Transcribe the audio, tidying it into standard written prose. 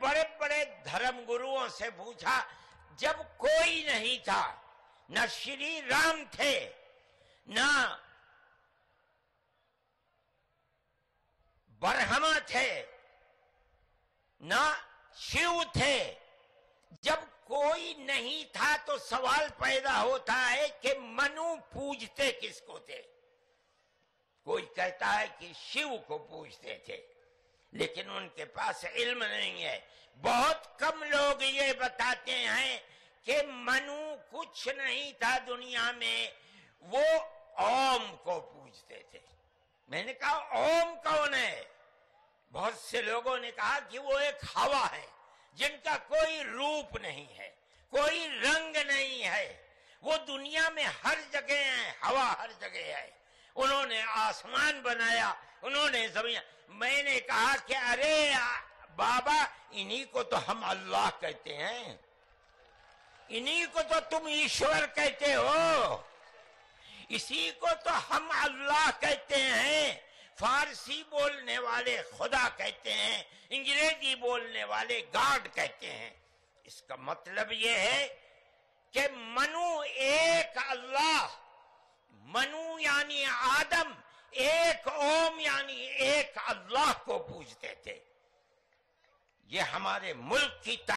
بڑے بڑے دھرم گروؤں سے پوچھا، جب کوئی نہیں تھا، نہ شری رام تھے، نہ برہما تھے، نہ شیو تھے، جب کوئی نہیں تھا تو سوال پیدا ہوتا ہے کہ منو پوجتے کس کو تھے؟ کوئی کہتا ہے کہ شیو کو پوجتے تھے، لیکن ان کے پاس علم نہیں ہے۔ بہت کم لوگ یہ بتاتے ہیں کہ منو کچھ نہیں تھا دنیا میں، وہ اوم کو پوجتے تھے۔ میں نے کہا اوم کون ہے؟ بہت سے لوگوں نے کہا کہ وہ ایک ہوا ہے جن کا کوئی روپ نہیں ہے، کوئی رنگ نہیں ہے، وہ دنیا میں ہر جگہ ہیں، ہوا ہر جگہ ہے۔ انہوں نے آسمان بنایا، انہوں نے زمین۔ میں نے کہا کہ ارے بابا، انہی کو تو ہم اللہ کہتے ہیں، انہی کو تو تم ایشور کہتے ہو، اسی کو تو ہم اللہ کہتے ہیں۔ فارسی بولنے والے خدا کہتے ہیں، انگریزی بولنے والے گاڈ کہتے ہیں۔ اس کا مطلب یہ ہے کہ منو ایک اللہ، منو یعنی آدم، ایک اوم یعنی ایک اللہ کو پوجتے تھے۔ یہ ہمارے ملک کی